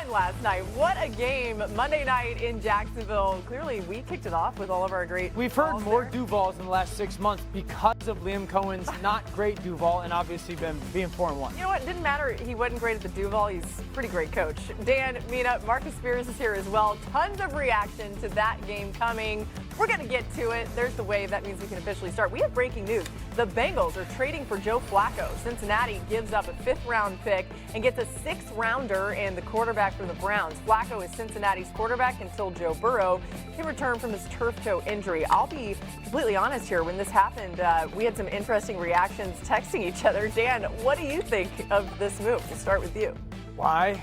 last night. What a game. Monday night in Jacksonville. Clearly, we kicked it off with all of our great We've heard more there. Duvals in the last 6 months because of Liam Cohen's not great Duval and obviously being 4-1. You know what? It didn't matter. He wasn't great at the Duval. He's a pretty great coach. Dan, Mina, Marcus Spears is here as well. Tons of reaction to that game coming. We're going to get to it. There's the wave. That means we can officially start. We have breaking news. The Bengals are trading for Joe Flacco. Cincinnati gives up a 5th-round pick and gets a 6th-rounder and the quarterback from the Browns. Flacco is Cincinnati's quarterback until Joe Burrow can return from his turf toe injury. I'll be completely honest here. When this happened, we had some interesting reactions texting each other. Dan, what do you think of this move? We'll start with you. Why?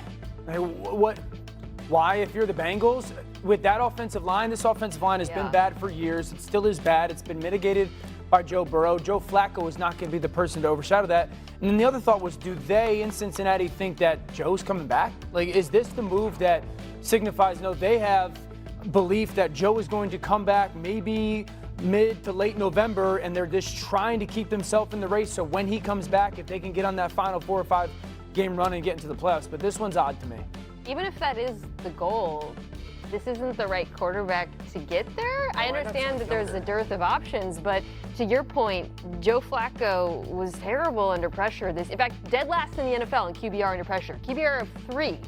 Why, if you're the Bengals, with that offensive line, this offensive line has been bad for years. It still is bad. It's been mitigated by Joe Burrow. Joe Flacco is not going to be the person to overshadow that. And then the other thought was, do they in Cincinnati think that Joe's coming back? Like, is this the move that signifies, no, they have belief that Joe is going to come back maybe mid to late November, and they're just trying to keep themselves in the race so when he comes back, if they can get on that final 4 or 5 game run and get into the playoffs. But this one's odd to me. Even if that is the goal, this isn't the right quarterback to get there. I understand that there's a dearth of options, but to your point, Joe Flacco was terrible under pressure. In fact, dead last in the NFL in QBR under pressure. QBR of 3.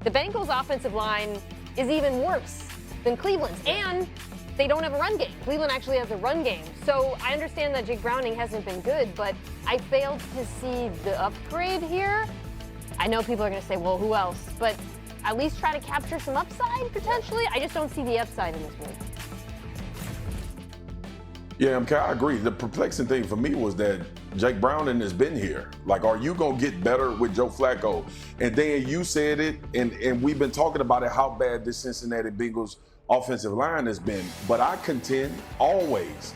The Bengals' offensive line is even worse than Cleveland's, and they don't have a run game. Cleveland actually has a run game. So I understand that Jake Browning hasn't been good, but I failed to see the upgrade here. I know people are going to say, well, who else? But at least try to capture some upside, potentially. I just don't see the upside in this move. Yeah, I agree. The perplexing thing for me was that Jake Browning has been here. Like, are you going to get better with Joe Flacco? And then you said it, and we've been talking about it, how bad this Cincinnati Bengals offensive line has been. But I contend always,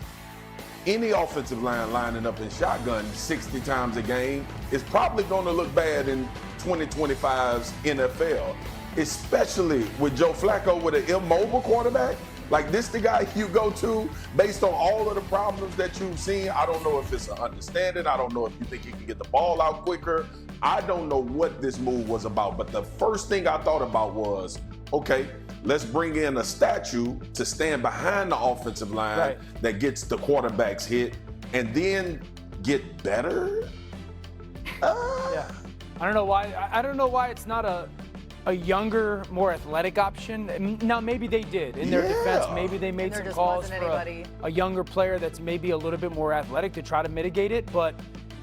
any offensive line lining up in shotgun 60 times a game is probably going to look bad in 2025's NFL, especially with Joe Flacco with an immobile quarterback. Like, this the guy you go to based on all of the problems that you've seen. I don't know if it's an understanding. I don't know if you think he can get the ball out quicker. I don't know what this move was about, but the first thing I thought about was, okay, let's bring in a statue to stand behind the offensive line that gets the quarterbacks hit and then get better. Yeah. I don't know why. I don't know why it's not a younger, more athletic option. Now, maybe they did in their defense. Maybe they made some calls for a younger player that's maybe a little bit more athletic to try to mitigate it. But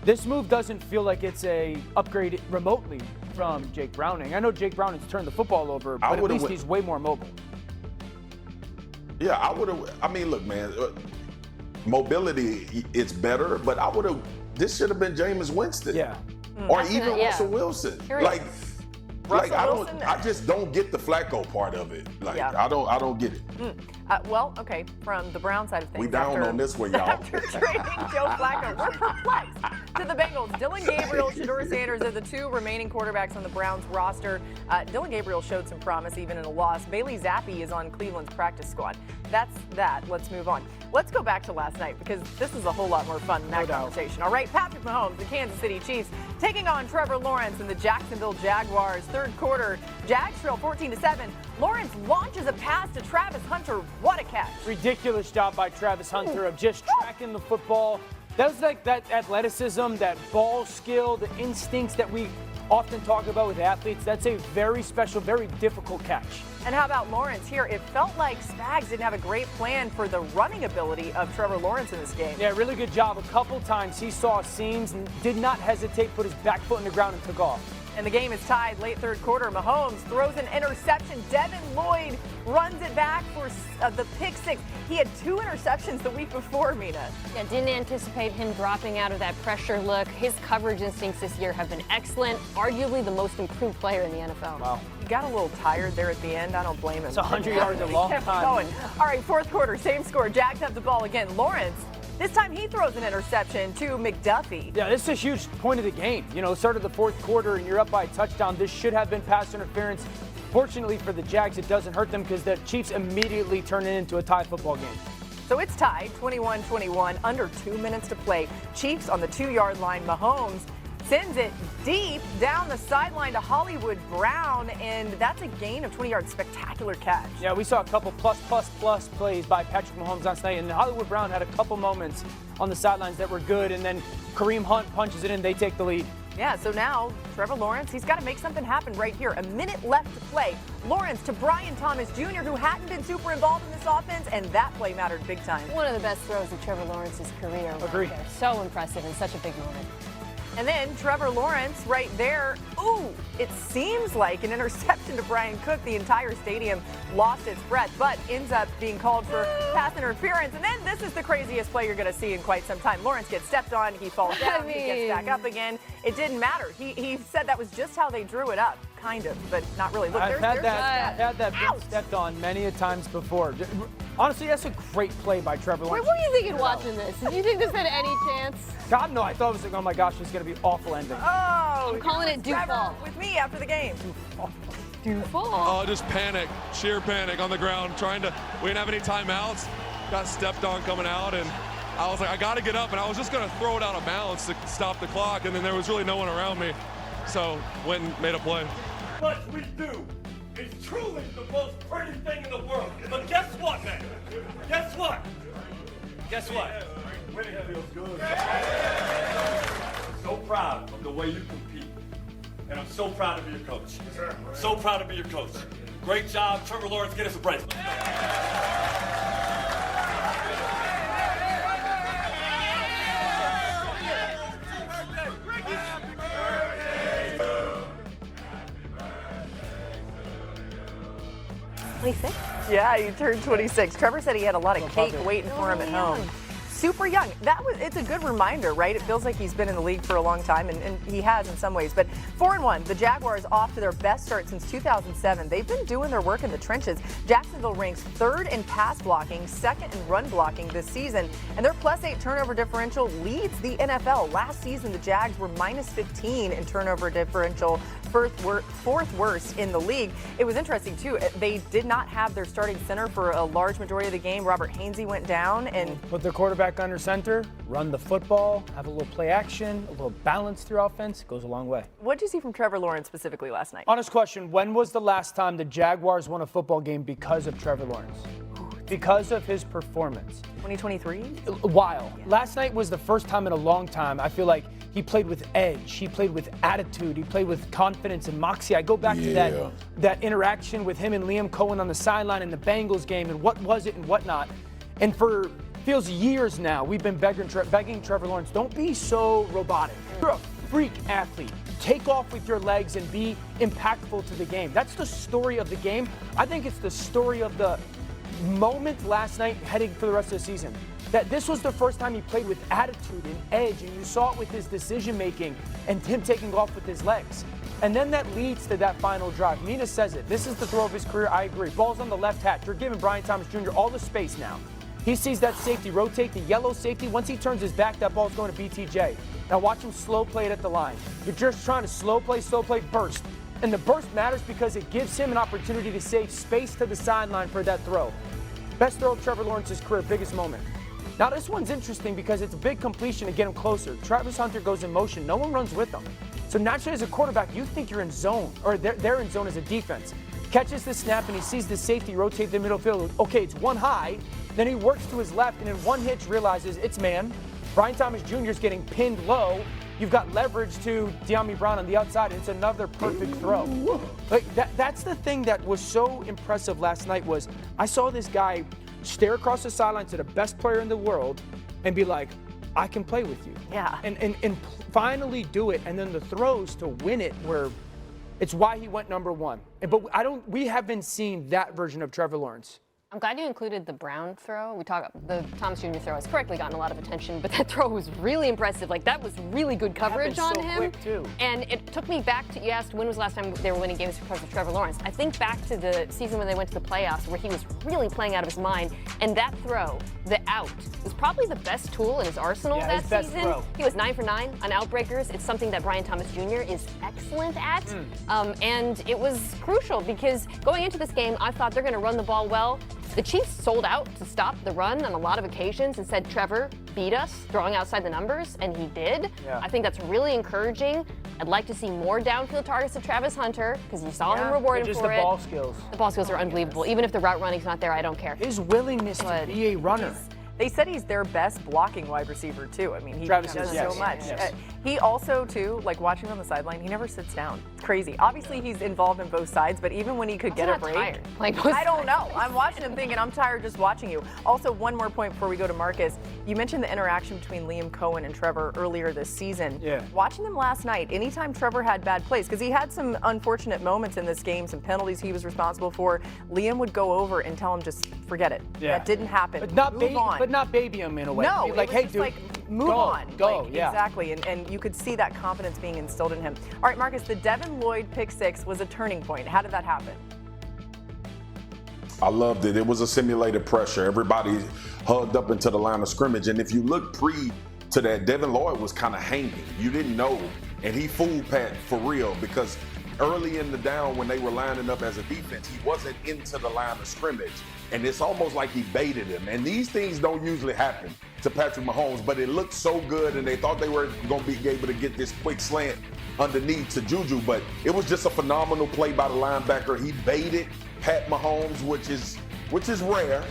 this move doesn't feel like it's a upgrade remotely from Jake Browning. I know Jake Browning's turned the football over, but at least he's way more mobile. Yeah, I would have. I mean, look, man, mobility, it's better, but I would have. This should have been Jameis Winston. Yeah. Or even Russell Wilson. I just don't get the Flacco part of it. I don't get it. Well, okay, from the Brown side of things. We down on this one, y'all. After trading Joe Flacco, we're perplexed. To the Bengals, Dillon Gabriel, Shedeur Sanders are the 2 remaining quarterbacks on the Browns roster. Dillon Gabriel showed some promise even in a loss. Bailey Zappi is on Cleveland's practice squad. That's that. Let's move on. Let's go back to last night because this is a whole lot more fun than that conversation. All right, Patrick Mahomes, the Kansas City Chiefs, taking on Trevor Lawrence and the Jacksonville Jaguars. Third quarter, Jags trail 14-7. Lawrence launches a pass to Travis Hunter. What a catch. Ridiculous job by Travis Hunter of just tracking the football. That was like that athleticism, that ball skill, the instincts that we often talk about with athletes. That's a very special, very difficult catch. And how about Lawrence here? It felt like Spags didn't have a great plan for the running ability of Trevor Lawrence in this game. Yeah, really good job. A couple times he saw seams and did not hesitate, put his back foot in the ground and took off. And the game is tied late third quarter. Mahomes throws an interception. Devin Lloyd runs it back for the pick 6. He had 2 interceptions the week before, Mina. Yeah, didn't anticipate him dropping out of that pressure look. His coverage instincts this year have been excellent. Arguably the most improved player in the NFL. Wow. He got a little tired there at the end. I don't blame him. It's 100 yards a long time. All right, fourth quarter, same score. Jags have the ball again. Lawrence, this time he throws an interception to McDuffie. Yeah, this is a huge point of the game. You know, start of the fourth quarter and you're up by a touchdown. This should have been pass interference. Fortunately for the Jags, it doesn't hurt them because the Chiefs immediately turn it into a tie football game. So it's tied 21-21, under 2 minutes to play. Chiefs on the 2-yard line. Mahomes Sends it deep down the sideline to Hollywood Brown, and that's a gain of 20 yards. Spectacular catch. Yeah, we saw a couple plus plays by Patrick Mahomes last night, and Hollywood Brown had a couple moments on the sidelines that were good, and then Kareem Hunt punches it in, they take the lead. Yeah, so now Trevor Lawrence, he's got to make something happen right here. A minute left to play. Lawrence to Brian Thomas Jr., who hadn't been super involved in this offense, and that play mattered big time. One of the best throws of Trevor Lawrence's career. Agree. Right there. So impressive and such a big moment. And then Trevor Lawrence right there. Ooh, it seems like an interception to Brian Cook. The entire stadium lost its breath, but ends up being called for pass interference. And then this is the craziest play you're going to see in quite some time. Lawrence gets stepped on. He falls down. He gets back up again. It didn't matter. He said that was just how they drew it up. Kind of, but not really. Look, I've had that been stepped on many a times before. Honestly, that's a great play by Trevor Lawrence. Wait, what are you thinking watching this? Did you think this had any chance? God, no. I thought it was like, oh my gosh, it's going to be awful ending. Oh, I'm calling it Trevor with me after the game. Dufall. Just panic, sheer panic on the ground, we didn't have any timeouts, got stepped on coming out, and I was like, I got to get up, and I was just going to throw it out of bounds to stop the clock, and then there was really no one around me, so went and made a play. What we do is truly the most pretty thing in the world. But guess what, man? Guess what? Guess what? Winning feels good. I'm so proud of the way you compete. And I'm so proud to be your coach. I'm so proud to be your coach. Great job, Trevor Lawrence. Get us a break. Yeah, he turned 26. Trevor said he had a lot of cake waiting for him at home. Super young. It's a good reminder, right? It feels like he's been in the league for a long time, and he has in some ways. But 4-1, the Jaguars off to their best start since 2007. They've been doing their work in the trenches. Jacksonville ranks 3rd in pass blocking, 2nd in run blocking this season, and their +8 turnover differential leads the NFL. Last season, the Jags were -15 in turnover differential, 4th worst in the league. It was interesting, too. They did not have their starting center for a large majority of the game. Robert Hainsey went down, and put their quarterback under center, run the football, have a little play action, a little balance through offense, goes a long way. What did you see from Trevor Lawrence specifically last night? Honest question, when was the last time the Jaguars won a football game because of Trevor Lawrence? Because of his performance. 2023? A while. Yeah. Last night was the first time in a long time. I feel like he played with edge. He played with attitude. He played with confidence and moxie. I go back to that interaction with him and Liam Cohen on the sideline in the Bengals game and what was it and whatnot. And for feels years now, we've been begging Trevor Lawrence, don't be so robotic. You're a freak athlete. Take off with your legs and be impactful to the game. That's the story of the game. I think it's the story of the moment last night heading for the rest of the season. That this was the first time he played with attitude and edge, and you saw it with his decision making and him taking off with his legs. And then that leads to that final drive. Mina says it. This is the throw of his career. I agree. Ball's on the left hatch. You're giving Brian Thomas Jr. all the space now. He sees that safety rotate, the yellow safety. Once he turns his back, that ball's going to BTJ. Now watch him slow play it at the line. You're just trying to slow play, burst. And the burst matters because it gives him an opportunity to save space to the sideline for that throw. Best throw of Trevor Lawrence's career, biggest moment. Now this one's interesting because it's a big completion to get him closer. Travis Hunter goes in motion. No one runs with him. So naturally as a quarterback, you think you're in zone, or they're in zone as a defense. Catches the snap and he sees the safety rotate the middle field. Okay, it's one high. Then he works to his left and in one hitch realizes it's man. Brian Thomas Jr. is getting pinned low. You've got leverage to De'Ami Brown on the outside, and it's another perfect throw. Like that's the thing that was so impressive last night was I saw this guy stare across the sideline to the best player in the world and be like, I can play with you. Yeah. And finally do it. And then the throws to win it were, it's why he went #1. But we haven't seen that version of Trevor Lawrence. I'm glad you included the Brown throw. The Thomas Jr. throw has correctly gotten a lot of attention, but that throw was really impressive. Like, that was really good coverage on him. Quick too. And it took me back to, you asked when was the last time they were winning games because of Trevor Lawrence. I think back to the season when they went to the playoffs where he was really playing out of his mind. And that throw, the out, was probably the best tool in his arsenal that season. Throw. He was 9 for 9 on outbreakers. It's something that Brian Thomas Jr. is excellent at. And it was crucial because going into this game, I thought they're going to run the ball well. The Chiefs sold out to stop the run on a lot of occasions and said, Trevor, beat us, throwing outside the numbers, and he did. Yeah. I think that's really encouraging. I'd like to see more downfield targets of Travis Hunter because you saw him rewarded Just for the it. ball skills. The ball skills are unbelievable. Even if the route running's not there, I don't care. His willingness to be a runner. They said he's their best blocking wide receiver, too. I mean, he Travis does is, so yes. much. Yes. He also, too, like watching him on the sideline, he never sits down. It's crazy. Obviously, he's involved in both sides, but even when he could get a break, tired. Like, I don't know. I'm watching him thinking, I'm tired just watching you. Also, one more point before we go to Marcus. You mentioned the interaction between Liam Cohen and Trevor earlier this season. Yeah. Watching them last night, anytime Trevor had bad plays, because he had some unfortunate moments in this game, some penalties he was responsible for, Liam would go over and tell him, just forget it. Yeah. That didn't happen. But not, Move on. but not baby him in a way. No, Be like, it was hey, just dude, like, move go, on. Go, like, yeah. Exactly, and you could see that confidence being instilled in him. All right, Marcus, the Devin Lloyd pick six was a turning point. How did that happen? I loved it. It was a simulated pressure. Everybody hugged up into the line of scrimmage. And if you look pre to that, Devin Lloyd was kind of hanging. You didn't know. And he fooled Pat for real because early in the down when they were lining up as a defense, he wasn't into the line of scrimmage. And it's almost like he baited him. And these things don't usually happen to Patrick Mahomes, but it looked so good and they thought they were going to be able to get this quick slant underneath to Juju, but it was just a phenomenal play by the linebacker. He baited Pat Mahomes, which is rare,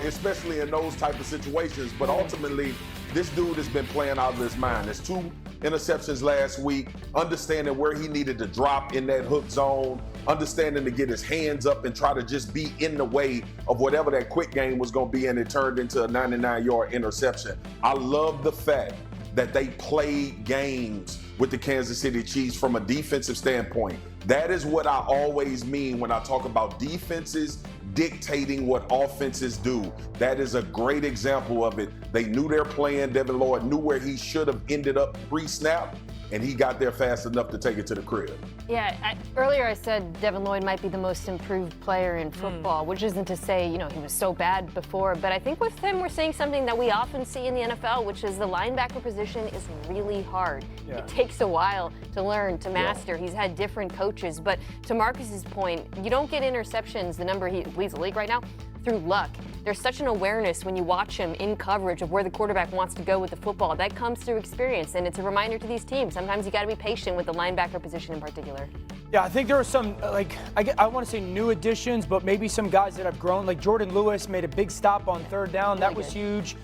especially in those type of situations. But ultimately, this dude has been playing out of his mind. There's 2 interceptions last week, understanding where he needed to drop in that hook zone, understanding to get his hands up and try to just be in the way of whatever that quick game was going to be, and it turned into a 99-yard interception. I love the fact that they played games with the Kansas City Chiefs from a defensive standpoint. That is what I always mean when I talk about defenses dictating what offenses do. That is a great example of it. They knew their plan. Devin Lloyd knew where he should have ended up pre-snap, and he got there fast enough to take it to the crib. Yeah, earlier I said Devin Lloyd might be the most improved player in football, which isn't to say, he was so bad before, but I think with him we're seeing something that we often see in the NFL, which is the linebacker position is really hard. Yeah. It takes a while to learn, to master. Yeah. He's had different coaches, but to Marcus's point, you don't get interceptions, the number he leads the league right now, through luck. There's such an awareness when you watch him in coverage of where the quarterback wants to go with the football. That comes through experience, and it's a reminder to these teams. Sometimes you got to be patient with the linebacker position in particular. Yeah, I think there are some, I want to say new additions, but maybe some guys that have grown. Like Jordan Lewis made a big stop on third down. That was huge.